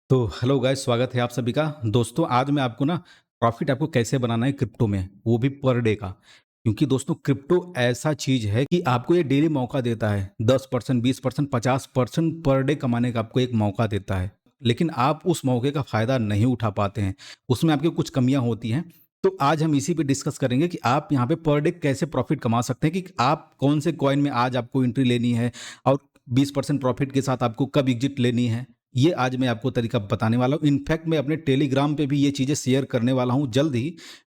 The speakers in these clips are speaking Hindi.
तो हेलो गाइस, स्वागत है आप सभी का। दोस्तों आज मैं आपको ना प्रॉफिट आपको कैसे बनाना है क्रिप्टो में, वो भी पर डे का। क्योंकि दोस्तों क्रिप्टो ऐसा चीज है कि आपको ये डेली मौका देता है 10%, 20%, 50% पर डे कमाने का आपको एक मौका देता है। लेकिन आप उस मौके का फायदा नहीं उठा पाते हैं, उसमें आपकी कुछ कमियां होती हैं। तो आज हम इसी पे डिस्कस करेंगे कि आप यहाँ पे पर डे कैसे प्रॉफिट कमा सकते हैं, कि आप कौन से कॉइन में आज आपको एंट्री लेनी है और 20% प्रॉफिट के साथ आपको कब एग्जिट लेनी है। ये आज मैं आपको तरीका बताने वाला हूँ। इनफैक्ट मैं अपने टेलीग्राम पे भी ये चीज़ें शेयर करने वाला हूँ जल्द ही।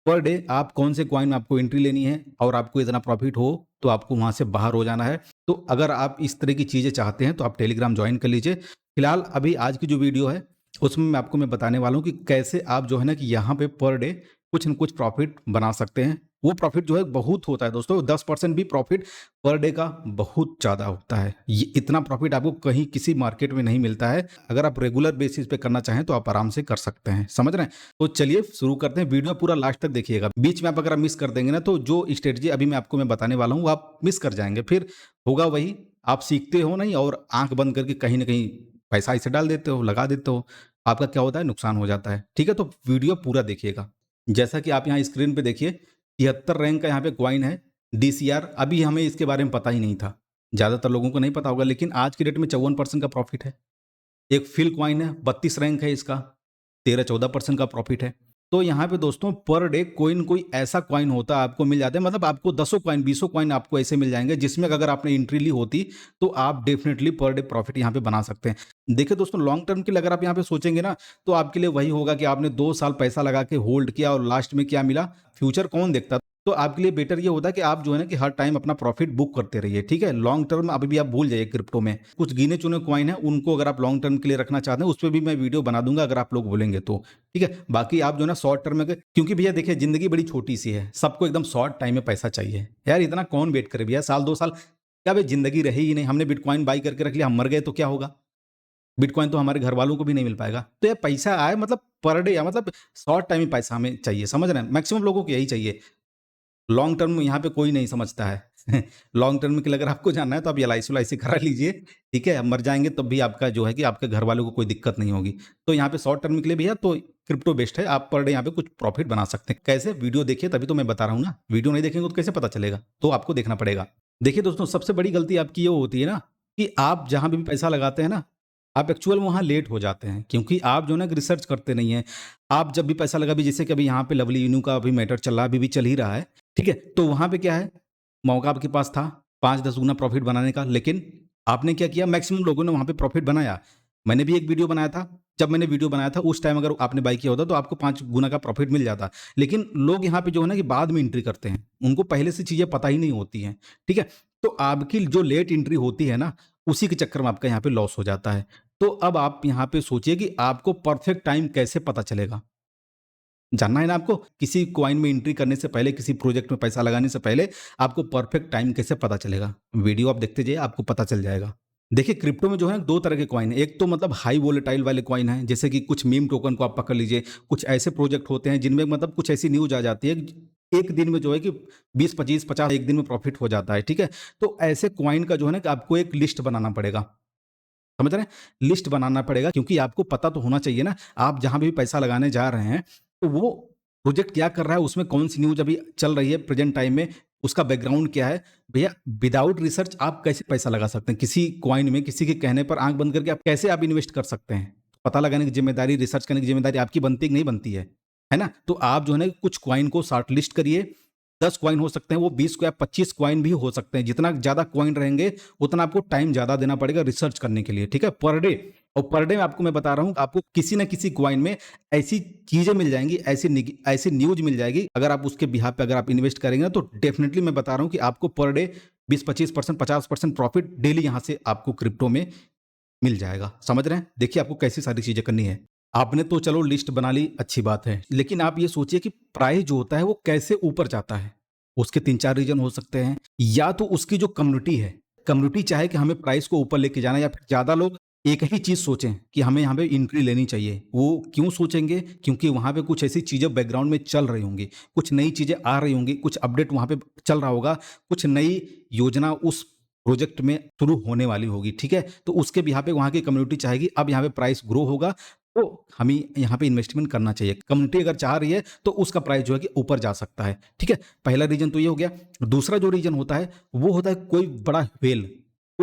पर डे आप कौन से कॉइन में आपको एंट्री लेनी है और आपको इतना प्रॉफिट हो तो आपको वहाँ से बाहर हो जाना है। तो अगर आप इस तरह की चीज़ें चाहते हैं तो आप टेलीग्राम ज्वाइन कर लीजिए। फिलहाल अभी आज की जो वीडियो है उसमें मैं बताने वाला हूँ कि कैसे आप जो है ना कि यहाँ पे पर डे कुछ न कुछ प्रॉफिट बना सकते हैं। वो प्रॉफिट जो है बहुत होता है दोस्तों, 10% भी प्रॉफिट पर डे का बहुत ज़्यादा होता है। ये इतना प्रॉफिट आपको कहीं किसी मार्केट में नहीं मिलता है। अगर आप रेगुलर बेसिस पे करना चाहें तो आप आराम से कर सकते हैं, समझ रहे हैं। तो चलिए शुरू करते हैं, वीडियो पूरा लास्ट तक देखिएगा। बीच में आप अगर मिस कर देंगे ना तो जो स्ट्रेटजी अभी मैं बताने वाला हूँ वो आप मिस कर जाएंगे। फिर होगा वही, आप सीखते हो नहीं और आंख बंद करके कहीं ना कहीं पैसा इसे डाल देते हो, लगा देते हो। आपका क्या होता है, नुकसान हो जाता है। ठीक है, तो वीडियो पूरा देखिएगा। जैसा कि आप यहाँ स्क्रीन पे देखिए, 73 रैंक का यहाँ पे क्वाइन है डीसीआर। अभी हमें इसके बारे में पता ही नहीं था, ज़्यादातर लोगों को नहीं पता होगा, लेकिन आज की डेट में 54% का प्रॉफिट है। एक फिल क्वाइन है, 32 रैंक है इसका, 13-14% का प्रॉफिट है। तो यहाँ पे दोस्तों पर डे कोई ऐसा क्वाइन होता है आपको मिल जाता है, मतलब आपको 10 क्वाइन 20 क्वाइन आपको ऐसे मिल जाएंगे जिसमें अगर आपने एंट्री ली होती तो आप डेफिनेटली पर डे प्रॉफिट यहाँ पे बना सकते हैं। देखिए दोस्तों, लॉन्ग टर्म के लिए अगर आप यहाँ पे सोचेंगे ना तो आपके लिए वही होगा कि आपने 2 साल पैसा लगा के होल्ड किया और लास्ट में क्या मिला। फ्यूचर कौन देखता। तो आपके लिए बेटर ये होता है कि आप जो है ना कि हर टाइम अपना प्रॉफिट बुक करते रहिए। ठीक है, लॉन्ग टर्म अभी भी आप भूल जाइए। क्रिप्टो में कुछ गिने चुने कॉइन है, उनको अगर आप लॉन्ग टर्म के लिए रखना चाहते हैं उस पर भी मैं वीडियो बना दूंगा अगर आप लोग बोलेंगे तो। ठीक है, बाकी आप जो है ना शॉर्ट टर्म में, क्योंकि भैया देखिए जिंदगी बड़ी छोटी सी है, सबको एकदम शॉर्ट टाइम में पैसा चाहिए यार। इतना कौन वेट करे भैया, साल 2 साल क्या भाई, जिंदगी रही ही नहीं। हमने बिटकॉइन बाई करके रख लिया, हम मर गए तो क्या होगा। बिटकॉइन तो हमारे घर वालों को भी नहीं मिल पाएगा। तो ये पैसा आए मतलब पर डे, या मतलब शॉर्ट टाइम में पैसा हमें चाहिए, समझ रहे हैं। मैक्सिमम लोगों को यही चाहिए। लॉन्ग टर्म यहाँ पे कोई नहीं समझता है। लॉन्ग टर्म के लिए अगर आपको जानना है तो आप एलआईसी उलाईसी करा लीजिए। ठीक है, मर जाएंगे तब भी आपका जो है कि आपके घर वालों को कोई दिक्कत नहीं होगी। तो यहाँ पे शॉर्ट टर्म के लिए भैया तो क्रिप्टो बेस्ट है। आप पर डे यहाँ पे कुछ प्रॉफिट बना सकते हैं। कैसे, वीडियो देखिए तभी तो मैं बता रहा हूँ ना। वीडियो नहीं देखेंगे तो कैसे पता चलेगा, तो आपको देखना पड़ेगा। देखिए दोस्तों, सबसे बड़ी गलती आपकी ये होती है ना कि आप जहां भी पैसा लगाते हैं ना, आप एक्चुअल वहां लेट हो जाते हैं, क्योंकि आप जो है ना रिसर्च करते नहीं है। आप जब भी पैसा लगा भी, जैसे कि अभी यहाँ पे लवली यूनू का अभी मैटर चल रहा है, अभी भी चल ही रहा है। ठीक है, तो वहां पे क्या है, मौका आपके पास था 5-10 गुना प्रॉफिट बनाने का, लेकिन आपने क्या किया, मैक्सिमम लोगों ने वहां पे प्रॉफिट बनाया। मैंने भी एक वीडियो बनाया था, जब मैंने वीडियो बनाया था उस टाइम अगर आपने बाई किया होता तो आपको 5 गुना का प्रॉफिट मिल जाता। लेकिन लोग यहाँ पे जो है ना कि बाद में एंट्री करते हैं, उनको पहले से चीजें पता ही नहीं होती हैं। ठीक है, तो आपकी जो लेट एंट्री होती है ना, उसी के चक्कर में आपका यहाँ पे लॉस हो जाता है। तो अब आप यहाँ पे सोचिए कि आपको परफेक्ट टाइम कैसे पता चलेगा। जानना है ना आपको, किसी कॉइन में एंट्री करने से पहले, किसी प्रोजेक्ट में पैसा लगाने से पहले आपको परफेक्ट टाइम कैसे पता चलेगा। वीडियो आप देखते जाइए, आपको पता चल जाएगा। देखिए क्रिप्टो में जो है 2 तरह के कॉइन है। एक तो मतलब हाई वोलेटाइल वाले कॉइन है, जैसे कि कुछ मीम टोकन को आप पकड़ लीजिए। कुछ ऐसे प्रोजेक्ट होते हैं जिनमें मतलब कुछ ऐसी न्यूज आ जाती है, एक दिन में जो है कि 20-25-50 एक दिन में प्रॉफिट हो जाता है। ठीक है, तो ऐसे कॉइन का जो है ना कि आपको एक लिस्ट बनाना पड़ेगा। समझ रहे हैं, लिस्ट बनाना पड़ेगा, क्योंकि आपको पता तो होना चाहिए ना आप जहां भी पैसा लगाने जा रहे हैं तो वो प्रोजेक्ट क्या कर रहा है, उसमें कौन सी न्यूज अभी चल रही है प्रेजेंट टाइम में, उसका बैकग्राउंड क्या है। भैया विदाउट रिसर्च आप कैसे पैसा लगा सकते हैं किसी क्वाइन में, किसी के कहने पर आंख बंद करके आप कैसे आप इन्वेस्ट कर सकते हैं। पता लगाने की जिम्मेदारी, रिसर्च करने की जिम्मेदारी आपकी बनती कि नहीं बनती है ना। तो आप जो है ना कुछ क्वाइन को शॉर्ट लिस्ट करिए। 10 क्वाइन हो सकते हैं, वो 20 या 25 क्वाइन भी हो सकते हैं। जितना ज्यादा क्वाइन रहेंगे उतना आपको टाइम ज्यादा देना पड़ेगा रिसर्च करने के लिए। ठीक है, पर डे, और पर डे में आपको मैं बता रहा हूं आपको किसी ना किसी क्वाइन में ऐसी चीजें मिल जाएंगी, ऐसी न्यूज मिल जाएगी। अगर आप उसके बिहाफ पे अगर आप इन्वेस्ट करेंगे ना तो डेफिनेटली मैं बता रहा हूं कि आपको पर डे 20-25%, 50% प्रॉफिट डेली यहां से आपको क्रिप्टो में मिल जाएगा। समझ रहे हैं, देखिए आपको कैसी सारी चीजें करनी है। आपने तो चलो लिस्ट बना ली, अच्छी बात है, लेकिन आप ये सोचिए कि प्राइस जो होता है वो कैसे ऊपर जाता है। उसके 3-4 रीजन हो सकते हैं। या तो उसकी जो कम्युनिटी है, कम्युनिटी चाहे कि हमें प्राइस को ऊपर लेके जाना, या फिर ज्यादा लोग एक ही चीज सोचें कि हमें यहाँ पे एंट्री लेनी चाहिए। वो क्यों सोचेंगे, क्योंकि वहां पे कुछ ऐसी चीजें बैकग्राउंड में चल रही होंगी, कुछ नई चीजें आ रही होंगी, कुछ अपडेट वहां पे चल रहा होगा, कुछ नई योजना उस प्रोजेक्ट में शुरू होने वाली होगी। ठीक है, तो उसके भी यहाँ पे वहां की कम्युनिटी चाहेगी अब यहाँ पे प्राइस ग्रो होगा, तो हमें यहाँ पे इन्वेस्टमेंट करना चाहिए। कम्युनिटी अगर चाह रही है तो उसका प्राइस जो है कि ऊपर जा सकता है, ठीक है? पहला रीज़न तो ये हो गया। दूसरा जो रीज़न होता है वो होता है कोई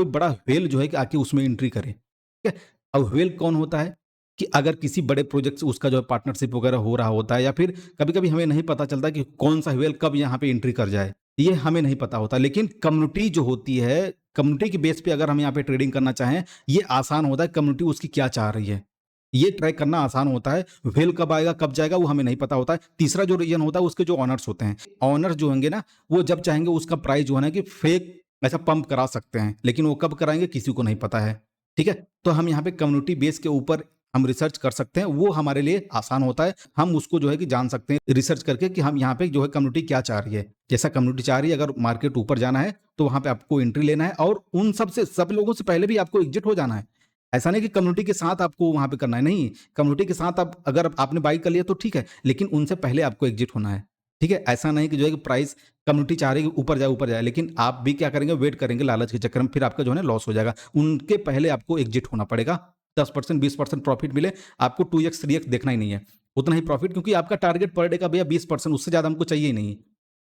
बड़ा व्हेल जो है कि आके उसमें एंट्री करे, ठीक है? अब व्हेल कौन होता है कि अगर किसी बड़े प्रोजेक्ट से उसका जो है पार्टनरशिप वगैरह हो रहा होता है, या फिर कभी-कभी हमें नहीं पता चलता कि कौन-सा व्हेल कब यहाँ पे एंट्री कर जाए, ये हमें नहीं पता होता। लेकिन कम्युनिटी जो होती है, कम्युनिटी के बेस पे अगर हम यहाँ पे ट्रेडिंग करना चाहें, ये आसान होता है। कम्युनिटी उसकी क्या चाह रही है, ये ट्रैक करना आसान होता है। व्हेल कब आएगा, कब जाएगा, वो हमें नहीं पता होता है। तीसरा जो रीज़न होता है उसके जो ओनर्स होते हैं, ओनर्स जो होंगे ना, वो जब चाहेंगे उसका प्राइस जो है ना कि फेक ऐसा पंप करा सकते हैं, लेकिन वो कब कराएँगे किसी को नहीं पता है, ठीक है? तो हम यहाँ पे कम्युनिटी बेस के ऊपर हम रिसर्च कर सकते हैं, वो हमारे लिए आसान होता है। हम उसको जो है कि जान सकते हैं रिसर्च करके कि हम यहाँ पे जो है कम्युनिटी क्या चाह रही है। जैसा कम्युनिटी चाह रही है, अगर मार्केट ऊपर जाना है, तो वहाँ पे आपको एंट्री लेना है और उन सब लोगों से पहले भी आपको एग्ज़िट हो जाना है। ऐसा नहीं कि कम्युनिटी के साथ आपको वहाँ पे करना है, नहीं, कम्युनिटी के साथ आप अगर आपने बाय कर लिया तो ठीक है, लेकिन उनसे पहले आपको एग्ज़िट होना है, ठीक है? ऐसा नहीं कि जो है कि प्राइस कम्युनिटी चाह रही है कि ऊपर जाए, लेकिन आप भी क्या करेंगे, वेट करेंगे लालच के चक्कर में, फिर आपका जो है ना लॉस हो जाएगा। उनके पहले आपको एग्ज़िट होना पड़ेगा। 10% 20% प्रॉफिट मिले, आपको 2x 3x देखना ही नहीं है, उतना ही प्रॉफिट, क्योंकि आपका टारगेट पर डे का भैया 20%, उससे ज़्यादा हमको चाहिए ही नहीं।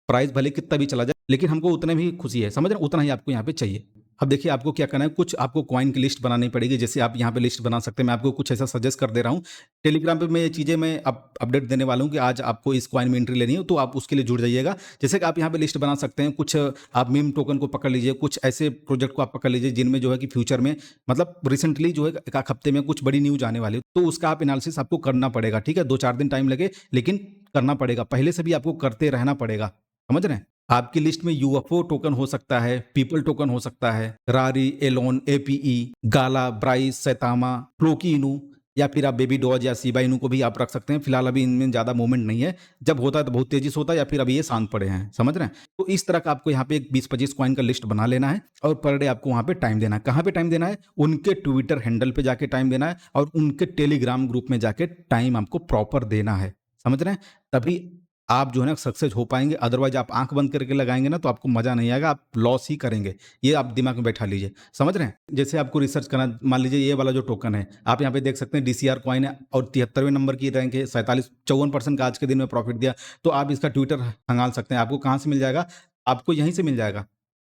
प्राइस भले कितना भी चला जाए, लेकिन हमको उतने भी खुशी है, समझ रहे हैं? उतना ही आपको यहाँ पे चाहिए। अब देखिए आपको क्या करना है, कुछ आपको कॉइन की लिस्ट बनानी पड़ेगी, जैसे आप यहाँ पे लिस्ट बना सकते हैं। मैं आपको कुछ ऐसा सजेस्ट कर दे रहा हूँ। टेलीग्राम पे मैं ये चीज़ें मैं अपडेट देने वाला हूँ कि आज आपको इस कॉइन में एंट्री लेनी है, तो आप उसके लिए जुड़ जाइएगा। जैसे कि आप यहाँ पे लिस्ट बना सकते हैं, कुछ आप मीम टोकन को पकड़ लीजिए, कुछ ऐसे प्रोजेक्ट को आप पकड़ लीजिए जिनमें जो है कि फ्यूचर में, मतलब रिसेंटली जो है एक आध हफ्ते में कुछ बड़ी न्यूज़ आने वाली है, तो उसका आप एनालिसिस आपको करना पड़ेगा, ठीक है? 2-4 दिन टाइम लगे, लेकिन करना पड़ेगा। पहले से भी आपको करते रहना पड़ेगा, समझ रहे हैं? आपकी लिस्ट में यूएफओ टोकन हो सकता है, पीपल टोकन हो सकता है, रारी, एलोन, एपीई, गाला, ब्राइस, सैतामा, फ्लोकी इनू, या फिर आप बेबी डॉज या शिबा इनू को भी आप रख सकते हैं। फिलहाल अभी इनमें ज़्यादा मूवमेंट नहीं है, जब होता है तो बहुत तेज़ी से होता है, या फिर अभी ये शांत पड़े हैं, समझ रहे हैं? तो इस तरह का आपको यहाँ पे एक 20-25 कॉइन का लिस्ट बना लेना है और पर डे आपको वहाँ पे टाइम देना है। कहाँ पे टाइम देना है? उनके ट्विटर हैंडल पे जाके टाइम देना है और उनके टेलीग्राम ग्रुप में जाके टाइम आपको प्रॉपर देना है, समझ रहे हैं? तभी आप जो है ना सक्सेस हो पाएँगे, अदरवाइज़ आप आँख बंद करके लगाएँगे ना तो आपको मज़ा नहीं आएगा, आप लॉस ही करेंगे। ये आप दिमाग में बैठा लीजिए, समझ रहे हैं? जैसे आपको रिसर्च करना, मान लीजिए ये वाला जो टोकन है, आप यहाँ पे देख सकते हैं डीसीआर कॉइन है और 73वें नंबर की रैंक है, 47-54% का आज के दिन में प्रॉफिट दिया, तो आप इसका ट्विटर खंगाल सकते हैं। आपको कहाँ से मिल जाएगा? आपको यहीं से मिल जाएगा।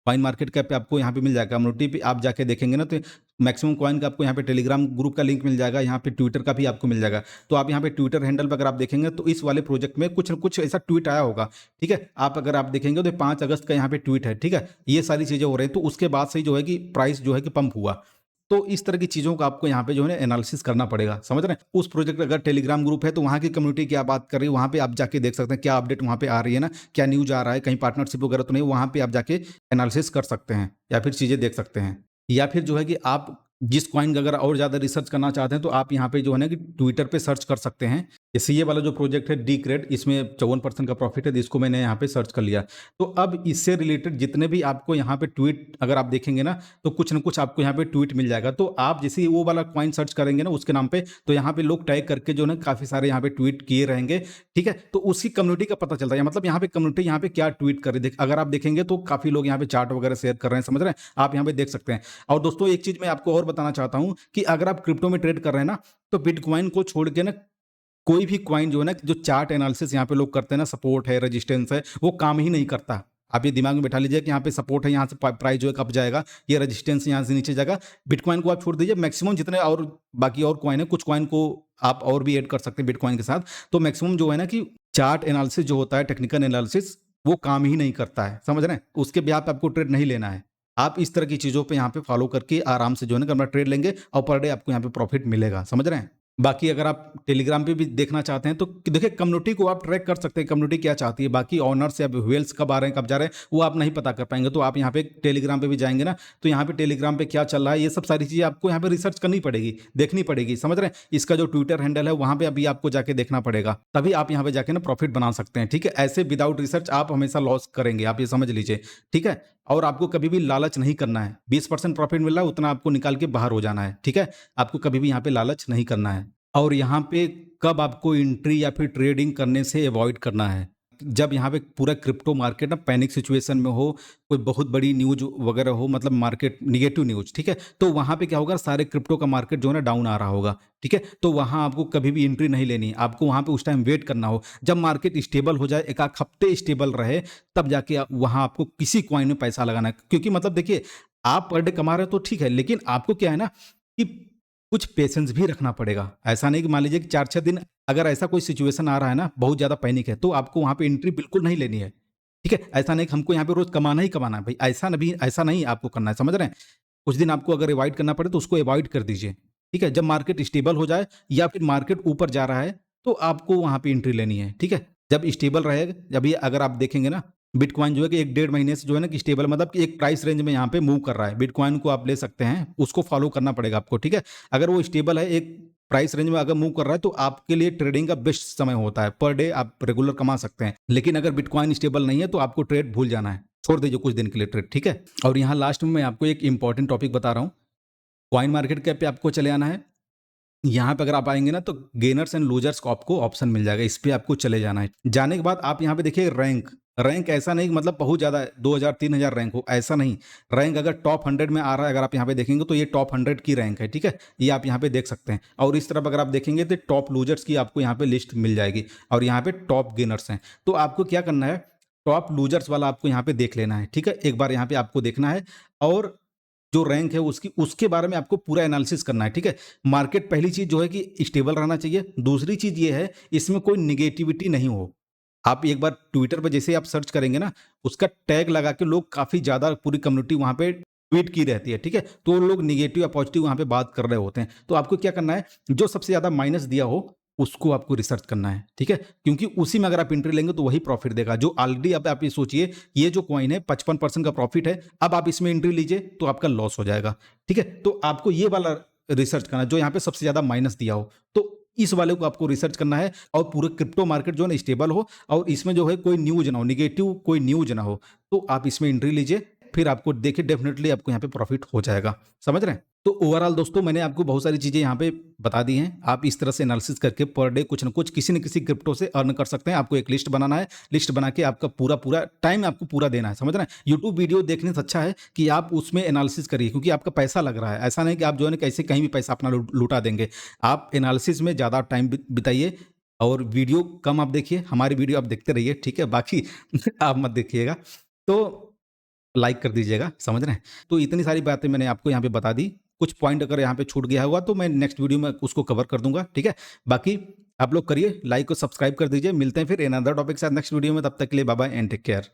कॉइन मार्केट कैप पे आपको यहाँ पे मिल जाएगा, कम्युनिटी पे आप जाके देखेंगे ना तो मैक्सिमम कॉइन का आपको यहाँ पे टेलीग्राम ग्रुप का लिंक मिल जाएगा, यहाँ पे ट्विटर का भी आपको मिल जाएगा। तो आप यहाँ पे ट्विटर हैंडल पे अगर आप देखेंगे तो इस वाले प्रोजेक्ट में कुछ न कुछ ऐसा ट्वीट आया होगा, ठीक है? आप अगर आप देखेंगे तो 5 अगस्त का यहाँ पे ट्वीट है, ठीक है? ये सारी चीज़ें हो रही हैं, तो उसके बाद से ही जो है कि प्राइस जो है कि पंप हुआ। तो इस तरह की चीज़ों का आपको यहाँ पे जो है ना एनालिसिस करना पड़ेगा, समझ रहे हैं? उस प्रोजेक्ट अगर टेलीग्राम ग्रुप है तो वहाँ की कम्युनिटी क्या बात कर रही है, वहाँ पे आप जाके देख सकते हैं क्या अपडेट वहाँ पे आ रही है ना, क्या न्यूज़ आ रहा है, कहीं पार्टनरशिप वगैरह तो नहीं, वहाँ पे आप जाके एनालिसिस कर सकते हैं या फिर चीज़ें देख सकते हैं। या फिर जो है कि आप जिस कॉइन का अगर और ज़्यादा रिसर्च करना चाहते हैं तो आप यहाँ पे जो है ना कि ट्विटर पे सर्च कर सकते हैं। जैसे ये वाला जो प्रोजेक्ट है डीक्रेड, इसमें 54% का प्रॉफिट है, तो इसको मैंने यहाँ पे सर्च कर लिया। तो अब इससे रिलेटेड जितने भी आपको यहाँ पे ट्वीट अगर आप देखेंगे ना, तो कुछ न कुछ आपको यहाँ पे ट्वीट मिल जाएगा। तो आप जैसे ही वो वाला कॉइन सर्च करेंगे ना उसके नाम पे, तो यहाँ पे लोग टैग करके जो है ना काफ़ी सारे यहाँ पे ट्वीट किए रहेंगे, ठीक है? तो उसकी कम्युनिटी का पता चलता है, मतलब यहाँ पे कम्युनिटी यहाँ पे क्या ट्वीट कर रही है। अगर आप देखेंगे तो काफ़ी लोग यहाँ पे चार्ट वगैरह शेयर कर रहे हैं, समझ रहे हैं? आप यहाँ पे देख सकते हैं। और दोस्तों एक चीज़ मैं आपको और बताना चाहता हूँ कि अगर आप क्रिप्टो में ट्रेड कर रहे हैं ना, तो बिटकॉइन को छोड़ के ना कोई भी कॉइन जो है ना, जो चार्ट एनालिसिस यहाँ पे लोग करते हैं ना, सपोर्ट है, रेजिस्टेंस है, वो काम ही नहीं करता। आप ये दिमाग में बैठा लीजिए कि यहाँ पे सपोर्ट है, यहाँ से प्राइस जो है कब जाएगा, ये रेजिस्टेंस यहाँ से नीचे जाएगा। बिटकॉइन को आप छोड़ दीजिए, मैक्सिमम जितने और बाकी और कॉइन है, कुछ कॉइन को आप और भी ऐड कर सकते हैं बिटकॉइन के साथ। तो मैक्सिमम जो है ना कि चार्ट एनालिसिस जो होता है, टेक्निकल एनालिसिस, वो काम ही नहीं करता है, समझ रहे हैं? उसके ब्याह पे आपको ट्रेड नहीं लेना है। आप इस तरह की चीज़ों पे यहाँ पे फॉलो करके आराम से जो है ना अपना ट्रेड लेंगे और पर डे आपको यहाँ पे प्रॉफिट मिलेगा, समझ रहे हैं? बाकी अगर आप टेलीग्राम पे भी देखना चाहते हैं तो देखिए कम्युनिटी को आप ट्रैक कर सकते हैं, कम्युनिटी क्या चाहती है। बाकी ओनर्स या व्हेल्स कब आ रहे हैं, कब जा रहे हैं, वो आप नहीं पता कर पाएंगे। तो आप यहाँ पे टेलीग्राम पे भी जाएंगे ना, तो यहाँ पे टेलीग्राम पे क्या चल रहा है, ये सब सारी चीज़ें आपको यहाँ पे रिसर्च करनी पड़ेगी, देखनी पड़ेगी, समझ रहे हैं? इसका जो ट्विटर हैंडल है वहाँ पे अभी आपको जाके देखना पड़ेगा, तभी आप यहाँ पे जाके ना प्रॉफिट बना सकते हैं, ठीक है? ऐसे विदाउट रिसर्च आप हमेशा लॉस करेंगे, आप ये समझ लीजिए, ठीक है? और आपको कभी भी लालच नहीं करना है। 20% प्रॉफिट मिल रहा है, उतना आपको निकाल के बाहर हो जाना है, ठीक है? आपको कभी भी यहाँ पे लालच नहीं करना है। और यहाँ पे कब आपको एंट्री या फिर ट्रेडिंग करने से अवॉइड करना है। जब यहाँ पे पूरा क्रिप्टो मार्केट ना पैनिक सिचुएशन में हो, कोई बहुत बड़ी न्यूज वगैरह हो, मतलब मार्केट निगेटिव न्यूज, ठीक है, तो वहाँ पे क्या होगा, सारे क्रिप्टो का मार्केट जो है ना डाउन आ रहा होगा, ठीक है, तो वहाँ आपको कभी भी एंट्री नहीं लेनी है, आपको वहाँ पे उस टाइम वेट करना हो, जब मार्केट स्टेबल हो जाए, एक आध हफ्ते स्टेबल रहे, तब जाके वहाँ आपको किसी कॉइन में पैसा लगाना है। क्योंकि मतलब देखिए, आप पर डे कमा रहे हो तो ठीक है, लेकिन आपको क्या है ना कि कुछ पेशेंस भी रखना पड़ेगा। ऐसा नहीं कि मान लीजिए कि 4-6 दिन अगर ऐसा कोई सिचुएशन आ रहा है ना, बहुत ज़्यादा पैनिक है, तो आपको वहाँ पे एंट्री बिल्कुल नहीं लेनी है, ठीक है? ऐसा नहीं कि हमको यहाँ पे रोज़ कमाना ही कमाना है, भई ऐसा नहीं आपको करना है, समझ रहे हैं? कुछ दिन आपको अगर अवॉइड करना पड़े तो उसको अवॉइड कर दीजिए, ठीक है? जब मार्केट स्टेबल हो जाए या फिर मार्केट ऊपर जा रहा है, तो आपको वहाँ पे एंट्री लेनी है, ठीक है? जब स्टेबल रहेगा, जब ये अगर आप देखेंगे ना, बिटकॉइन जो है कि 1 डेढ़ महीने से जो है ना कि स्टेबल, मतलब कि एक प्राइस रेंज में यहाँ पे मूव कर रहा है। बिटकॉइन को आप ले सकते हैं, उसको फॉलो करना पड़ेगा आपको, ठीक है? अगर वो स्टेबल है, एक प्राइस रेंज में अगर मूव कर रहा है, तो आपके लिए ट्रेडिंग का बेस्ट समय होता है। पर डे आप रेगुलर कमा सकते हैं। लेकिन अगर बिटकॉइन स्टेबल नहीं है, तो आपको ट्रेड भूल जाना है। छोड़ दीजिए कुछ दिन के लिए ट्रेड, ठीक है? और यहाँ लास्ट में मैं आपको एक इंपॉर्टेंट टॉपिक बता रहा हूँ। कॉइन मार्केट कैप पे आपको चले आना है। यहाँ पे अगर आप आएँगे ना, तो गेनर्स एंड लूजर्स का आपको ऑप्शन मिल जाएगा, इस पे आपको चले जाना है। जाने के बाद आप यहाँ पे देखिए रैंक ऐसा नहीं कि मतलब बहुत ज़्यादा है, 2000-3000 रैंक हो, ऐसा नहीं। रैंक अगर टॉप 100 में आ रहा है, अगर आप यहाँ पे देखेंगे तो ये टॉप 100 की रैंक है, ठीक है? ये आप यहाँ पे देख सकते हैं। और इस तरफ अगर आप देखेंगे तो टॉप लूजर्स की आपको यहाँ पे लिस्ट मिल जाएगी, और यहाँ पे टॉप गेनर्स हैं। तो आपको क्या करना है, टॉप लूजर्स वाला आपको यहाँ पे देख लेना है, ठीक है? एक बार यहाँ पे आपको देखना है, और जो रैंक है उसके बारे में आपको पूरा एनालिसिस करना है, ठीक है? मार्केट पहली चीज़ जो है कि स्टेबल रहना चाहिए। दूसरी चीज़ ये है, इसमें कोई नेगेटिविटी नहीं हो। आप एक बार ट्विटर पे जैसे ही आप सर्च करेंगे ना, उसका टैग लगा के लोग काफ़ी ज़्यादा, पूरी कम्युनिटी वहाँ पे ट्वीट की रहती है, ठीक है? तो लोग नेगेटिव या पॉजिटिव वहाँ पे बात कर रहे होते हैं। तो आपको क्या करना है, जो सबसे ज़्यादा माइनस दिया हो, उसको आपको रिसर्च करना है, ठीक है? क्योंकि उसी में अगर आप एंट्री लेंगे तो वही प्रॉफिट देगा। जो ऑलरेडी, अब आप ये सोचिए, ये जो कॉइन है 55% का प्रॉफिट है, अब आप इसमें एंट्री लीजिए तो आपका लॉस हो जाएगा, ठीक है? तो आपको ये वाला रिसर्च करना है, जो यहाँ पे सबसे ज़्यादा माइनस दिया हो, तो इस वाले को आपको रिसर्च करना है। और पूरे क्रिप्टो मार्केट जो है ना स्टेबल हो, और इसमें जो है कोई न्यूज़ ना हो, नेगेटिव कोई न्यूज़ ना हो, तो आप इसमें एंट्री लीजिए। फिर आपको देखिए डेफ़िनेटली आपको यहाँ पे प्रॉफिट हो जाएगा, समझ रहे हैं? तो ओवरऑल दोस्तों, मैंने आपको बहुत सारी चीज़ें यहाँ पे बता दी हैं। आप इस तरह से एनालिसिस करके पर डे कुछ न कुछ, किसी न किसी क्रिप्टो से अर्न कर सकते हैं। आपको एक लिस्ट बनाना है, लिस्ट बना के आपका पूरा टाइम आपको पूरा देना है, समझ रहे हैं? यूट्यूब वीडियो देखने से अच्छा है कि आप उसमें एनालिसिस करिए, क्योंकि आपका पैसा लग रहा है। ऐसा नहीं कि आप जो है ना कैसे कहीं भी पैसा अपना लुटा देंगे। आप एनालिसिस में ज़्यादा टाइम बिताइए, और वीडियो कम आप देखिए, हमारी वीडियो आप देखते रहिए, ठीक है? बाकी आप मत देखिएगा। तो लाइक कर दीजिएगा, समझ रहे हैं? तो इतनी सारी बातें मैंने आपको यहाँ पे बता दी। कुछ पॉइंट अगर यहाँ पे छूट गया होगा तो मैं नेक्स्ट वीडियो में उसको कवर कर दूँगा, ठीक है? बाकी आप लोग करिए, लाइक और सब्सक्राइब कर दीजिए। मिलते हैं फिर अनदर टॉपिक के साथ नेक्स्ट वीडियो में। तब तक के लिए bye bye and take care.